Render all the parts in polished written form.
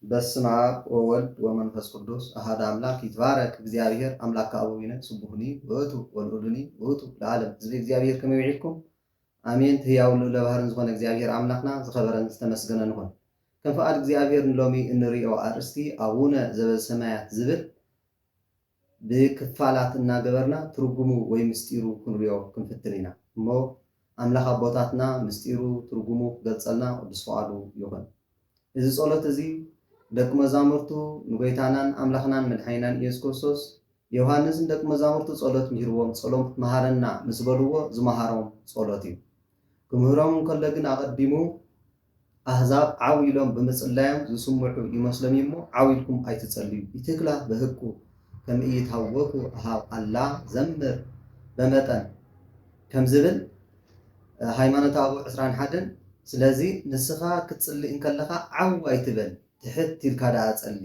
በስመ አብ ወወልድ ወመንፈስ ቅዱስ አሐዱ አምላክ ይትባረክ እግዚአብሔር አምላከ አበዊነ ስቡሕኒ ውእቱ ወልዑሉኒ ውእቱ ለዓለም ህዝቢ እግዚአብሔር ከመይ ውዒልኩም አሜን። ህያው ለባህርን ዝኾነ እግዚአብሔር አምላክና ዝኸበረን ዝተመስገነን ይኹን። ከም ፈቃድ እግዚአብሔር ሎሚ እንሪኦ አርእስቲ አቡነ ዘበሰማያት ዝብል ብክፋላት እናገበርና ትርጉሙ ወይ ምስጢሩ ክንሪኦ ክንፍትን ኢና እሞ አምላኽ አቦታትና ምስጢሩ ትርጉሙ ክገልፀልና ቅዱስ ፈቃዱ ይኹን። እዚ ጸሎት እዚ ደቂ መዛሙርቱ ንጎይታናን አምላኽናን መድሓኒናን ኢየሱስ ክርስቶስ ዮሃንስን ደቂ መዛሙርቱ ጸሎት ምሂርዎም ጸሎት መሃረና ምስ በልዎ ዝመሃሮም ጸሎት እዩ። ክምህሮም እንከሎ ግን አቐዲሙ አሕዛብ ዓው ኢሎም ብምጽላዮም ዝስምዑ ይመስሎም እሞ ዓው ኢልኩም ኣይትጸልዩ ይትክላ በህቁ ከም እይታወኩ አሃብ አላ ዘምር በመጠን ከም ዝብል ሃይማኖት አበው 21 ስለዚ ንስኻ ክትጽልይ እንከለኻ ዓው ኣይትበል ትሕት ኢልካ ደኣ ጸሊ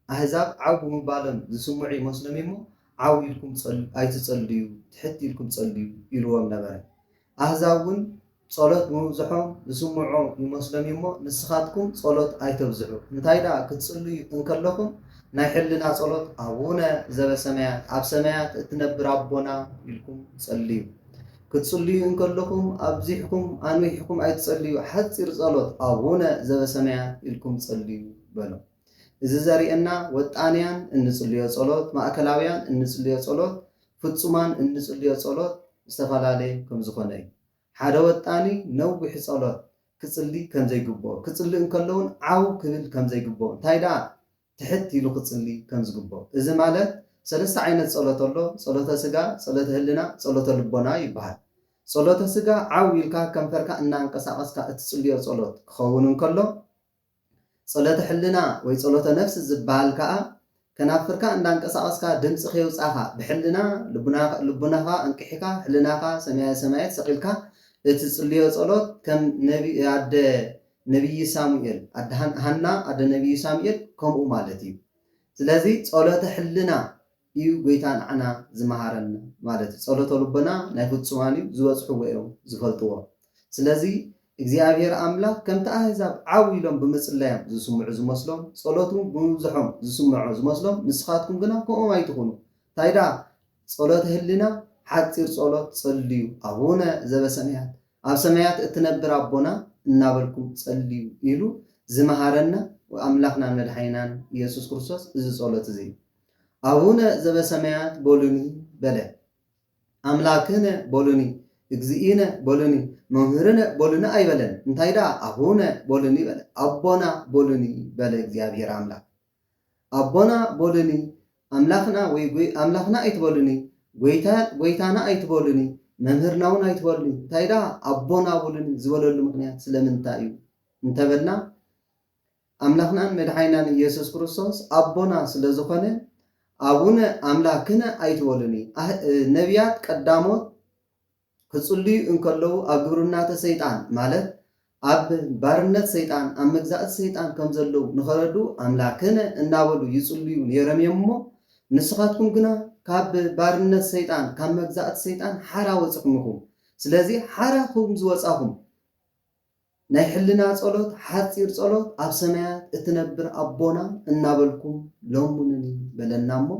አሕዛብ ዓው ብምባሎም ዝስምዑ ይመስሎም እሞ ዓው ኢልኩም ኣይትጸልዩ ትሕት ኢልኩም ጸልዩ ኢልዎም ነበረ። አሕዛብ እውን ጸሎት ምብዝሖም ዝስምዑ ይመስሎም እሞ ንስኻትኩም ጸሎት ኣይተብዝሑ እንታይ ደኣ ክትጽልዩ እንከለኹም ናይ ሕልና ጸሎት አቡነ ዘበሰማያት ኣብ ሰማያት እትነብር አቦና ኢልኩም ጸልዩ ክትጽልዩ እንከለኹም ኣብዚሕኩም አንዊሕኩም ኣይትጸልዩ ሓፂር ጸሎት አቡነ ዘበሰማያት ኢልኩም ጸልዩ በሎ። እዚ ዘሪአና ወጣንያን እንጽልዮ ጸሎት ማእከላውያን እንጽልዮ ጸሎት ፍጹማን እንጽልዮ ጸሎት ዝተፈላለየ ከም ዝኾነ እዩ። ሓደ ወጣኒ ነዊሕ ጸሎት ክጽሊ ከም ዘይግብኦ ክጽሊ እንከለውን ዓው ክብል ከም ዘይግብኦ እንታይ ደኣ ትሕት ኢሉ ክጽሊ ከም ዝግብኦ እዚ ማለት ሰለስተ ዓይነት ጸሎት ኣሎ። ጸሎተ ስጋ፣ ጸሎተ ህልና፣ ጸሎተ ልቦና ይበሃል። ጸሎተ ስጋ ዓው ኢልካ ከንፈርካ እናንቀሳቀስካ እትጽልዮ ጸሎት ክኸውን እንከሎ ጸሎተ ሕልና ወይ ጸሎተ ነፍሲ ዝበሃል ከዓ ከናፍርካ እንዳንቀሳቀስካ ድምፂ ከይውፃኻ ብሕልና ልቡናኻ እንቅሒካ ሕልናኻ ሰማያት ሰማያት ሰቂልካ እትጽልዮ ጸሎት ከም ኣደ ነቢይ ሳሙኤል ኣደ ሃና ኣደ ነቢይ ሳሙኤል ከምኡ ማለት እዩ። ስለዚ ጸሎተ ሕልና እዩ ጎይታ ንዓና ዝመሃረና ማለት እዩ። ጸሎተ ልቦና ናይ ፍጹማን እዩ ዝበፅሕዎ እዮም ዝፈልጥዎ። ስለዚ እግዚአብሔር አምላክ ከምቲ አሕዛብ ዓው ኢሎም ብምጽላዮም ዝስምዑ ዝመስሎም ጸሎቱ ብምብዝሖም ዝስምዑ ዝመስሎም ንስኻትኩም ግና ከምኦም ኣይትኹኑ። እንታይ ደኣ ጸሎተ ህሊና ሓፂር ጸሎት ጸልዩ አቡነ ዘበሰማያት ኣብ ሰማያት እትነብር አቦና እናበልኩም ጸልዩ ኢሉ ዝመሃረና አምላኽና መድሓኒናን ኢየሱስ ክርስቶስ እዚ ጸሎት እዚ አቡነ ዘበሰማያት በሉኒ በለ አምላክነ በሉኒ እግዚእነ በሉኒ መምህርነ በሉኒ አይበለን። እንታይ ደኣ አቡነ በሉኒ በለ አቦና በሉኒ በለ እግዚአብሔር አምላክ አቦና በሉኒ አምላኽና ወይ አምላኽና ኣይትበሉኒ ጎይታና ኣይትበሉኒ መምህርና እውን ኣይትበሉኒ እንታይ ደኣ አቦና በሉኒ ዝበለሉ ምክንያት ስለምንታይ እዩ እንተበልና አምላኽናን መድሓኒናን ኢየሱስ ክርስቶስ አቦና ስለ ዝኾነ አቡነ አምላክነ ኣይትበሉኒ ነቢያት ቀዳሞት ክጽልዩ እንከለዉ ኣብ ግብርናተ ሰይጣን ማለት ኣብ ባርነት ሰይጣን ኣብ መግዛእት ሰይጣን ከም ዘለዉ ንኸረዱ አምላክነ እናበሉ ይጽልዩ ነይሮም እሞ ንስኻትኩም ግና ካብ ባርነት ሰይጣን ካብ መግዛእት ሰይጣን ሓራ ወፅኹም ኢኹም። ስለዚ ሓራ ኹም ዝወፃኹም ናይ ሕልና ጸሎት ሓፂር ጸሎት ኣብ ሰማያት እትነብር አቦና እናበልኩም ለሙንኒ በለና እሞ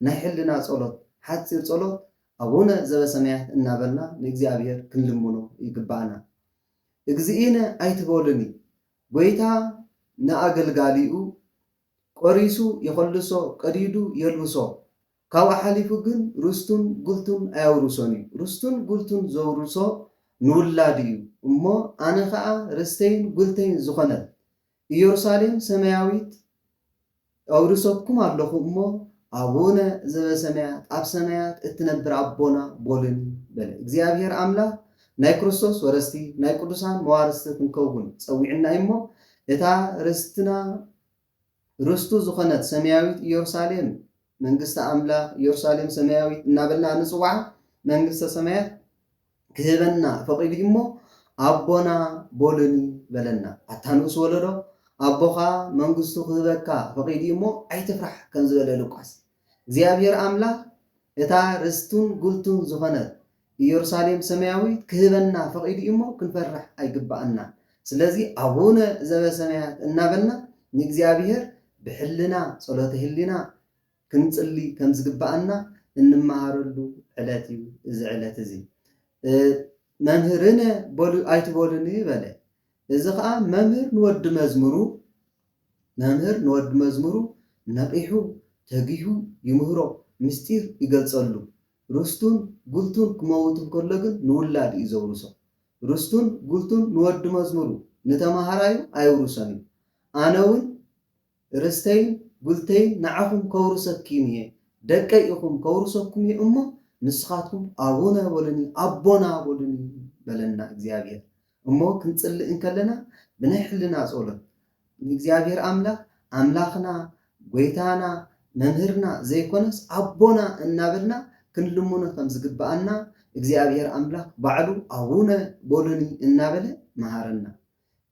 ናይ ሕልና ጸሎት ሓፂር ጸሎት አቡነ ዘበሰማያት እናበልና ንእግዚአብሔር ክንልምኖ ይግባአና። እግዚእነ ኣይትበሉኒ ጎይታ ንኣገልጋሊኡ ቆሪሱ የኸልሶ ቀዲዱ የልብሶ ካብኡ ሓሊፉ ግን ርስቱን ጉልቱን ኣያውርሶን እዩ። ርስቱን ጉልቱን ዘውርሶ ንውላድ እዩ እሞ ኣነ ከዓ ርስተይን ጉልተይን ዝኾነት ኢየሩሳሌም ሰማያዊት ኣውርሰኩም ኣለኹ እሞ አቡነ ዘበሰማያት ኣብ ሰማያት እትነብር አቦና በሉኒ በለ። እግዚአብሔር አምላክ ናይ ክርስቶስ ወረስቲ ናይ ቅዱሳን መዋርስቲ ክንከውን ፀዊዕና እሞ እታ ርስትና ርስቱ ዝኾነት ሰማያዊት ኢየሩሳሌም መንግስተ አምላክ ኢየሩሳሌም ሰማያዊት እናበልና ንጽዋዓ መንግስተ ሰማያት ክህበና ፈቂዱ እሞ አቦና በሉኒ በለና። ኣታንኡስ ወለዶ አቦኻ መንግስቱ ክህበካ ፈቂዱ እሞ ኣይትፍራሕ ከም ዝበለ ሉቃስ እግዚአብሔር አምላክ እታ ርስቱን ጉልቱን ዝኾነት ኢየሩሳሌም ሰማያዊት ክህበና ፈቂዱ እሞ ክንፈርሕ ኣይግባአና። ስለዚ አቡነ ዘበሰማያት እናበልና ንእግዚአብሔር ብሕልና ጸሎተ ህሊና ክንጽሊ ከም ዝግባአና እንመሃረሉ ዕለት እዩ እዚ ዕለት እዚ መምህርነ በሉ ኣይትበሉኒ በለ እዚ ከዓ መምህር ንወዲ መዝሙሩ ነቂሑ ተጊሁ ይምህሮ ምስጢር ይገልጸሉ ርስቱን ጉልቱን ክመውት እንከሎ ግን ንውላድ እዩ ዘውርሶ ርስቱን ጉልቱን ንወዲ መዝሙሩ ንተማሃራዩ ኣይውርሶን እዩ ኣነ እውን ርስተይን ጉልተይን ንዓኹም ከውርሰኪን እየ ደቀይ ኢኹም ከውርሰኩም እየ እሞ ንስኻትኩም ኣቡነ በሉኒ ኣቦና በሉኒ በለና እግዚአብሔር እሞ ክንጽልእ እንከለና ብናይ ሕልና ጸሎት እግዚአብሔር ኣምላኽና ጎይታና መምህርና ዘይኮነስ ኣቦና እናበልና ክንልሙኖ ከም ዝግባአና እግዚአብሔር ኣምላኽ ባዕሉ ኣቡነ በሉኒ እናበለ መሃረና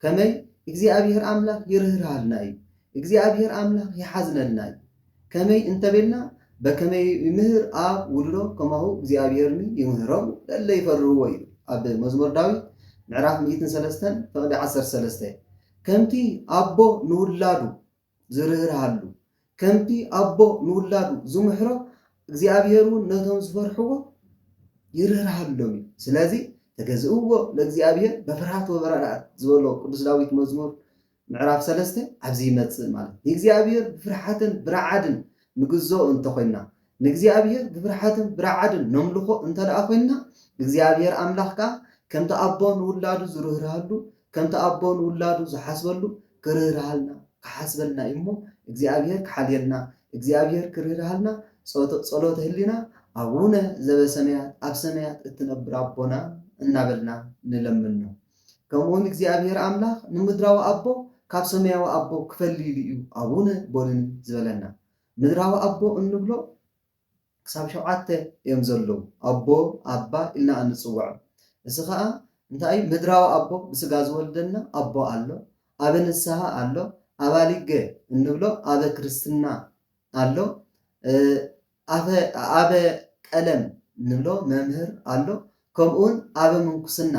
ከመይ እግዚአብሔር ኣምላኽ ይርህርሃልና እዩ እግዚአብሔር ኣምላኽ ይሓዝነልና እዩ ከመይ እንተበልና በከመይ ይምህር ኣብ ውልዶ ከማሁ እግዚአብሔርኒ ይምህሮም ለለ ይፈርህዎ እዩ ኣብ መዝሙር ዳዊት ምዕራፍ 103 ፈቅዲ 13 ከምቲ ኣቦ ንውላዱ ዝርህርሃሉ ከምቲ ኣቦ ንውላዱ ዝምሕሮ እግዚአብሔር ነቶም ዝፈርሕዎ ይርህርሃሎም እዩ ስለዚ ተገዝእዎ ለእግዚአብሔር በፍርሃት ወበረድኣት ዝበሎ ቅዱስ ዳዊት መዝሙር ምዕራፍ 3 ኣብዚ ይመጽእ ማለት ንእግዚአብሔር ብፍርሃትን ብረዓድን ንግዝኦ እንተኮይና ንእግዚአብሔር ብፍርሃትን ብረዓድን ነምልኾ እንተደኣ ኮይና እግዚአብሔር ኣምላኽካ ከምቲ ኣቦ ንውላዱ ዝርህርሃሉ ከምቲ ኣቦ ንውላዱ ዝሓስበሉ ክርህርሃልና ክሓስበልና እሞ እግዚአብሔር ክሓልየልና እግዚአብሔር ክርህርሃልና ጸሎተ ህሊና ኣቡነ ዘበሰማያት ኣብ ሰማያት እትነብር ኣቦና እናበልና ንለምኖ ከምኡውን እግዚአብሔር ኣምላኽ ንምድራዊ ኣቦ ካብ ሰማያዊ ኣቦ ክፈልይሉ እዩ ኣቡነ በሉኒ ዝበለና ምድራዊ ኣቦ እንብሎ ክሳብ 7 እዮም ዘለዉ ኣቦ ኣባ ኢልና እንጽውዖ እዚ ከዓ እንታይ ምድራዊ ኣቦ ብስጋ ዝወልደና ኣቦ ኣሎ ኣበ ንስሓ ኣሎ ኣባሊገ እንብሎ ኣበ ክርስትና ኣሎ ኣበ ቀለም እንብሎ መምህር ኣሎ ከምኡውን ኣበ ምንኩስና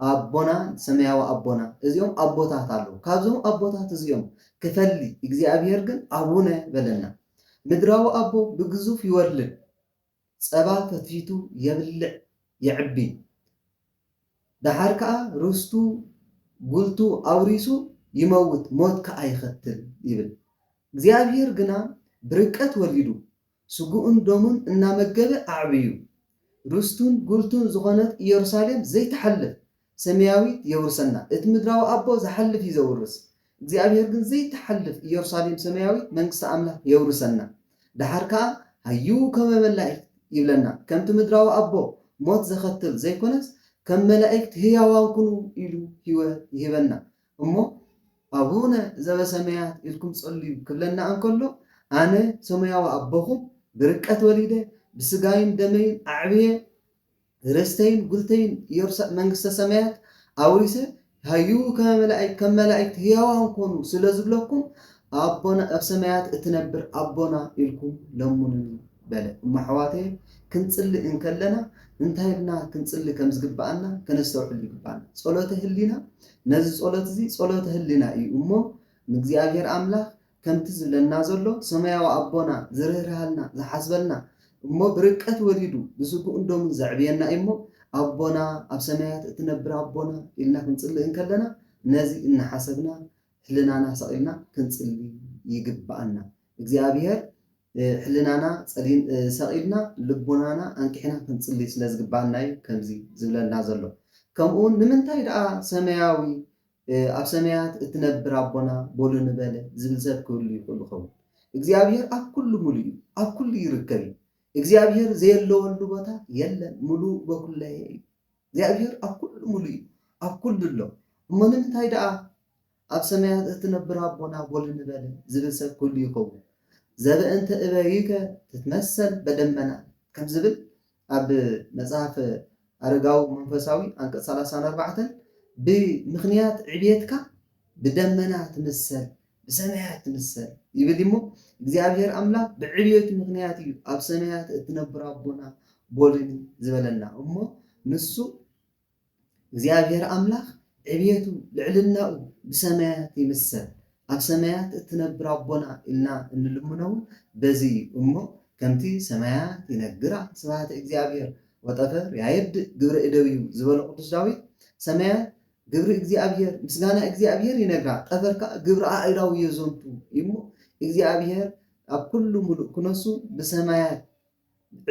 ኣቦና ሰማያዊ ኣቦና እዚኦም ኣቦታት ኣለዉ ካብዞም ኣቦታት እዚኦም ክፈሊ እግዚአብሔር ግን ኣቡነ በለና ምድራዊ ኣቦ ብግዙፍ ይወልድ ጸባ ፈትፊቱ የብልዕ ይዕቢ ድሓር ከዓ ርስቱ ጉልቱ ኣውሪሱ ይመውት ሞት ከዓ ይኸትል ይብል እግዚአብሔር ግና ብርቀት ወሊዱ ስጉኡን ደሙን እናመገበ ኣዕብዩ ርስቱን ጉልቱን ዝኾነት ኢየሩሳሌም ዘይተሐልፍ ሰማያዊት የውርሰና እቲ ምድራዊ ኣቦ ዝሐልፍ ይዘውርስ እግዚአብሔር ግን ዘይተሐልፍ ኢየሩሳሌም ሰማያዊት መንግስቲ ኣምላኽ የውርሰና ድሓር ከዓ ሃዩ ከመ መላእክት ይብለና ከምቲ ምድራዊ ኣቦ ሞት ዘኸትል ዘይኮነስ ከም መላእክት ህያዋን ኩኑ ኢሉ ህይወት ይህበና እሞ ኣቡነ ዘበሰማያት ኢልኩም ጸልዩ ክብለና እንከሎ ኣነ ሰማያዊ ኣቦኹም ብርቀት ወሊደ ብስጋይን ደመይን ኣዕብየ ርስተይን ጉልተይን መንግስተ ሰማያት ኣውሪሰ ሃዩ ከም መላእክት ህያዋን ኮኑ ስለ ዝብለኩም ኣቦና ኣብ ሰማያት እትነብር ኣቦና ኢልኩም ለሙኑኒ በለ እሞ ኣሕዋተየ ክንጽልእ እንከለና እንታይ ኢልና ክንጽልእ ከም ዝግባአና ከነስተውዕል ይግባአና ጸሎተ ህሊና ነዚ ጸሎት እዚ ጸሎተ ህሊና እዩ እሞ ንእግዚአብሔር ኣምላኽ ከምቲ ዝብለና ዘሎ ሰማያዊ ኣቦና ዝርህርሃልና ዝሓስበልና እሞ ብርቀት ወሊዱ ብስጉኡን ደሙን ዘዕብየና እሞ ኣቦና ኣብ ሰማያት እትነብር ኣቦና ኢልና ክንጽልእ እንከለና ነዚ እናሓሰብና ሕልናና ሰቂልና ክንጽልይ ይግባአና እግዚአብሔር ሕልናና ሰቂልና ልቡናና አንኪሕና ክንጽልይ ስለ ዝግባአና እዩ ከምዚ ዝብለና ዘሎ ከምኡውን ንምንታይ ደኣ ሰማያዊ ኣብ ሰማያት እትነብር ኣቦና በሉ ንበለ ዝብል ሰብ ክህሉ ይኽእል ይኸውን እግዚአብሔር ኣብ ኩሉ ሙሉእ እዩ ኣብ ኩሉ ይርከብ እዩ እግዚአብሔር ዘየለወሉ ቦታ የለን ሙሉእ በኩለየ እዩ እግዚአብሔር ኣብ ኩሉ ሙሉእ እዩ ኣብ ኩሉ ኣሎ እሞ ንምንታይ ደኣ ኣብ ሰማያት እትነብር ኣቦና በሉ ንበለ ዝብል ሰብ ክህሉ ይኸውን ዘበእንተ እበይከ ትትመሰል በደመና ከም ዝብል ኣብ መጽሓፍ ኣረጋዊ መንፈሳዊ አንቀጽ 34 ብምኽንያት ዕብየትካ ብደመና ትምሰል ብሰማያት ትምሰል ይብል እሞ እግዚአብሔር ኣምላኽ ብዕብየቱ ምኽንያት እዩ ኣብ ሰማያት እትነብር ኣቦና በሉኒ ዝበለና እሞ ንሱ እግዚአብሔር ኣምላኽ ዕብየቱ ልዕልናኡ ብሰማያት ይምሰል ኣብ ሰማያት እትነብር ኣቦና ኢልና እንልምነው በዚ እሞ ከምቲ ሰማያት ይነግራ ስብሐት እግዚአብሔር ወጠፈር ያየድ ግብረ እደዊዩ ዝበለ ቅዱስ ዳዊት ሰማያት ግብሪ እግዚአብሔር ምስጋና እግዚአብሔር ይነግራ ጠፈርካ ግብሪ አእዳው የዞንቱ ይሞ እግዚአብሔር ኣብ ኩሉ ሙሉእ ኩነሱ ብሰማያት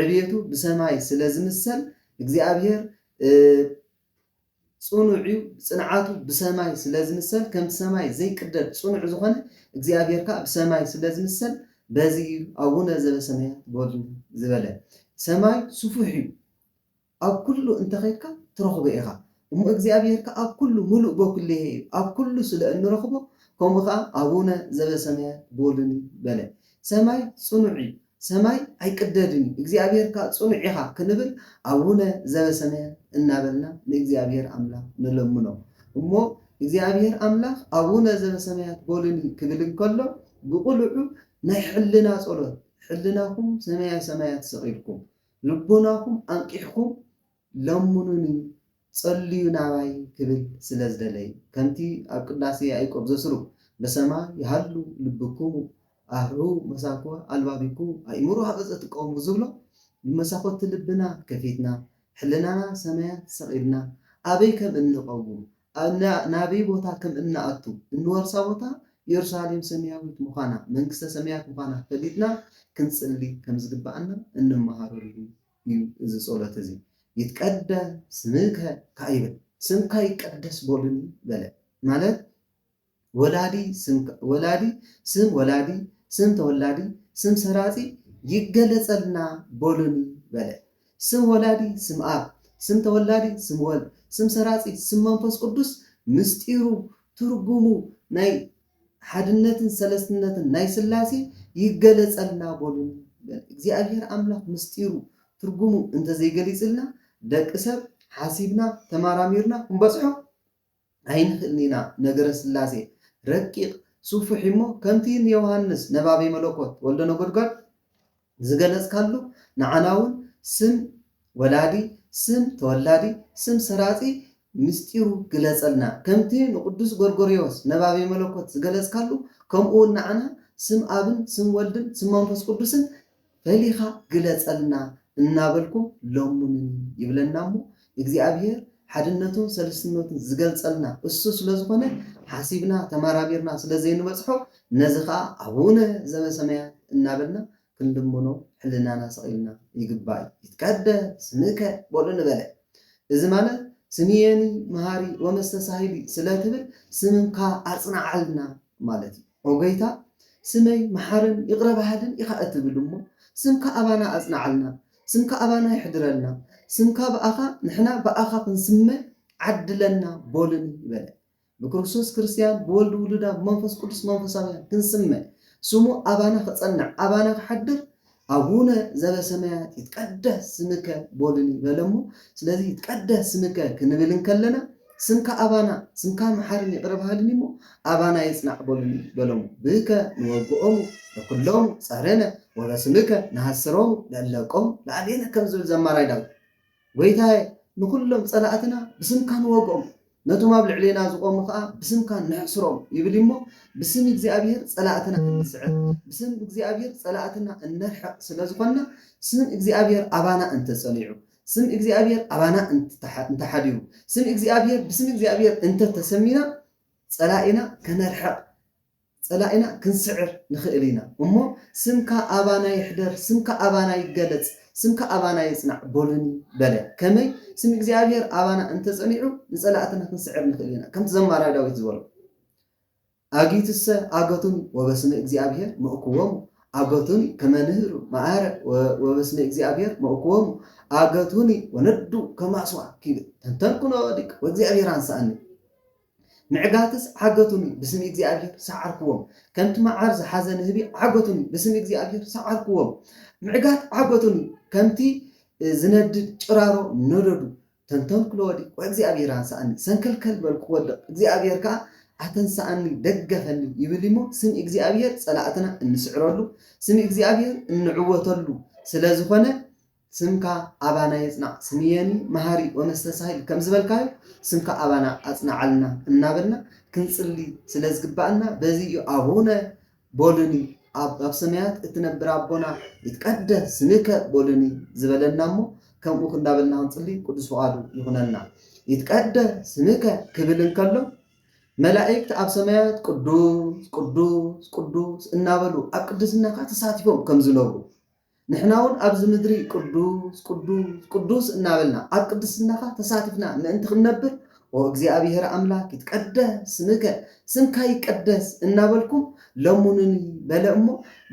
ዕብየቱ ብሰማይ ስለዝምሰል እግዚአብሔር ጽኑዕ ጽንዓቱ ብሰማይ ስለዝምሰል ከም ሰማይ ዘይቅደድ ጽኑዕ ዝኾነ እግዚአብሔርካ ብሰማይ ስለዝምሰል በዚ ኣቡነ ዘበሰማያት ቦል ዝበለ ሰማይ ስፉሕ እዩ ኣብ ኩሉ እንተኸይድካ ትረኽቦ ኢኻ እሞ እግዚአብሔርካ ኣብ ኩሉ ሙሉእ በኩልህ እዩ ኣብ ኩሉ ስለ እንረኽቦ ከምኡ ከዓ ኣቡነ ዘበሰማያት ቦልን በለ ሰማይ ጽኑዕ እዩ ሰማይ ኣይቅደድን እግዚአብሔርካ ጽኑዕ ኢኻ ክንብል ኣቡነ ዘበሰማያት እናበልና ንእግዚአብሔር ኣምላኽ ንለምኖ እሞ እግዚአብሔር ኣምላኽ ኣቡነ ዘበሰማያት ቦልን ክብል እንከሎ ብቁልዑ ናይ ሕልና ጸሎት ሕልናኩም ሰማያዊ ሰማያት ሰቂልኩም ልቦናኩም አንቂሕኩም ለምኑኒ ጸልዩ ናባይ ክብል ስለዝደለይ ከምቲ ኣብ ቅዳሴ ያዕቆብ ዘስሩ በሰማይ ይሃሉ ልብኩም ኣህሩ መሳኮ ኣልባቢኩም ኣእምሮ ሃበፀ ትቀሙ ዝብሎ ብመሳኮት ልብና ከፊትና ሕልናና ሰማያት ሰቂልና ኣበይ ከም እንቀውም ናበይ ቦታ ከም እናኣቱ እንወርሳ ቦታ ኢየሩሳሌም ሰማያዊት ምዃና መንግስተ ሰማያት ምዃና ፈሊጥና ክንጽሊ ከም ዝግባአና እንመሃረሉ እዩ እዚ ጸሎት እዚ ይትቀደስ ስምከ ካይብል ስምካ ይቀደስ ቦልን በለ ማለት ወላዲ ስም ወላዲ ስም ተወላዲ ስም ሰራጺ ይገለጸልና ቦልን በለ ስም ወላዲ ስም አብ ስም ተወላዲ ስም ወልድ ስም ሰራጺ ስም መንፈስ ቅዱስ ምስጢሩ ትርጉሙ ናይ ሓድነትን ሰለስትነትን ናይ ስላሴ ይገለጸልና ቦልን እግዚአብሔር አምላክ ምስጢሩ ትርጉሙ እንተ ዘይገሊጽልና ደቂ ሰብ ሓሲብና ተማራሚርና ክንበጽሖ ኣይንኽእልኒና ነገረ ስላሴ ረቂቕ ሱፉሕ እሞ ከምቲ ዮሐንስ ነባቤ መለኮት ወልደ ነጎድጓድ ዝገለጽካሉ ንዓናውን ስም ወላዲ ስም ተወላዲ ስም ሰራጺ ምስጢሩ ግለጸልና ከምቲ ንቅዱስ ጎርጎርዮስ ነባቤ መለኮት ዝገለጽካሉ ከምኡ ንዓና ስም አብን ስም ወልድን ስም መንፈስ ቅዱስን ፈሊኻ ግለጸልና እናበልኩም ለሙን ይብለና እሞ እግዚአብሔር ሓድነቱን ሰለስትነቱን ዝገልጸልና እሱ ስለዝኾነ ሓሲብና ተማራቢርና ስለዘይንበጽሖ ነዚ ከዓ ኣቡነ ዘበሰማያት እናበልና ክንድምኖ ሕልናና ሰቂልና ይግባእ ይትቀደስ ስምከ ቦሉ ንበለ እዚ ማለት ስምየኒ መሃሪ ወመስተሳሂሊ ስለትብል ስምንካ ኣጽናዓልና ማለት እዩ ኦገይታ ስመይ መሓርን ይቕረባሃድን ኢኻ እትብል እሞ ስምካ ኣባና ኣጽናዓልና ስምካ ኣባና ይሕድረልና ስምካ በኣኻ ንሕና በኣኻ ክንስመ ዓድለና ቦልን ይበለ ብክርስቶስ ክርስቲያን ብወልድ ውሉዳ ብመንፈስ ቅዱስ መንፈሳውያን ክንስመ ስሙ ኣባና ክጸንዕ ኣባና ክሓድር ኣቡነ ዘበሰማያት ይትቀደስ ስምከ ቦልን ይበለሞ ስለዚ ይትቀደስ ስምከ ክንብል እንከለና ስምካ ኣባና ስምካ መሓርን ይቕረባሃልን እሞ ኣባና ይጽናዕ ቦልን ይበለሞ ብከ ንወግኦሙ ለኩሎሙ ጸረነ ወበስምከ ንሃስሮሙ ለለቆሙ ለዓሌነ ከም ዝብል ዘማራይ ዳዊት ጎይታዬ ንኩሎም ጸላእትና ብስምካ ንወግኦም ነቶም ኣብ ልዕሌና ዝቆሙ ከዓ ብስምካ ንሕስሮም ይብል እሞ ብስም እግዚአብሔር ጸላእትና እንስዕር ብስም እግዚአብሔር ጸላእትና እንርሕቕ ስለዝኾና ስም እግዚአብሔር ኣባና እንተጸኒዑ ስም እግዚአብሔር ኣባና እንተሓዲሩ ስም እግዚአብሔር ብስም እግዚአብሔር እንተተሰሚና ጸላኢና ከነርሕቕ ጸላኢና ክንስዕር ንኽእል ኢና እሞ ስምካ ኣባና ይሕደር ስምካ ኣባና ይገለጽ ስምካ ኣባና ይጽናዕ ቦልን በለ ከመይ ስም እግዚአብሔር ኣባና እንተጸኒዑ ንጸላእትና ክንስዕር ንኽእል ኢና ከምቲ ዘማራይ ዳዊት ዝበሎ ኣጊትሰ ኣገቱኒ ወበስመ እግዚአብሔር መእክዎሙ ኣገቱኒ ከመንህሩ ማዓረ ወበስመ እግዚአብሔር መእክዎሙ ኣገቱኒ ወነዱ ከማስዋ ኪብል ተንተንኩኖ ዲቅ ወእግዚአብሔር አንሳአኒ ምዕጋትስ ዓገቱኒ ብስም እግዚአብሔር ሰዓርክዎም ከምቲ መዓር ዝሓዘ ንህቢ ዓገቱኒ ብስም እግዚአብሔር ሰዓርክዎም ምዕጋት ዓገቱኒ ከምቲ ዝነድድ ጭራሮ ነደዱ ተንተንኩሎ ዲቅ ወእግዚአብሔር አንሳአኒ ሰንከልከል በልኩ ወድቕ እግዚአብሔር ከዓ ኣተንሳአኒ ደገፈኒ ይብል እሞ ስም እግዚአብሔር ጸላእትና እንስዕረሉ ስም እግዚአብሔር እንዕወተሉ ስለዝኾነ ስምካ ኣባና ይጽናዕ ስምየኒ መሃሪ ወመስተሳሂል ከም ዝበልካዮ ስምካ ኣባና ኣጽናዓልና እናበልና ክንጽሊ ስለ ዝግባእና በዚኡ አቡነ ቦሉኒ ኣብ ሰማያት እትነብር ኣቦና ይትቀደስ ስምከ ቦሉኒ ዝበለና እሞ ከምኡ ክንዳበልና ክንጽሊ ቅዱስ ፈቃዱ ይኹነና። ይትቀደስ ስምከ ክብል እንከሎ መላእክት ኣብ ሰማያት ቅዱስ ቅዱስ ቅዱስ እናበሉ ኣብ ቅድስናካ ተሳቲፎም ከም ዝነብሩ ንሕና እውን ኣብዚ ምድሪ ቅዱስ ቅዱስ ቅዱስ እናበልና ኣብ ቅድስናካ ተሳቲፍና ምእንቲ ክንነብር እግዚአብሔር አምላክ ይትቀደስ ስምከ ስምካ ይቀደስ እናበልኩም ለሙንን በለእሞ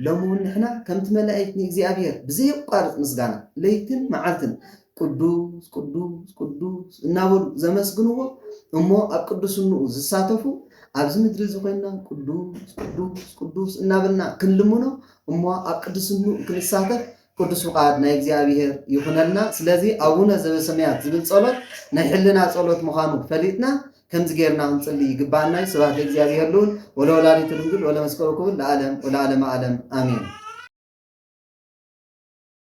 ለሙን ንሕና ከምቲ መላእክት ንእግዚአብሔር ብዘይቋርጽ ምስጋና ለይትን መዓልትን ቅዱስ ቅዱስ ቅዱስ እናበሉ ዘመስግንዎ እሞ ኣብ ቅዱስንኡ ዝሳተፉ ኣብዚ ምድሪ ዝኾይና ቅዱስ ቅዱስ ቅዱስ እናበልና ክንልምኖ እሞ ኣብ ቅዱስንኡ ክንሳተፍ ቅዱስ ፍቃድ ናይ እግዚአብሔር ይኹነልና። ስለዚ አቡነ ዘበሰማያት ዝብል ጸሎት ናይ ሕልና ጸሎት ምዃኑ ፈሊጥና ከምዚ ጌርና ክንጽሊ ይግባአና። ስብሐት ለእግዚአብሔር ልዑል ወለወላዲቱ ድንግል ወለመስቀሉ ክቡር ለዓለም ወለዓለመ ዓለም አሜን።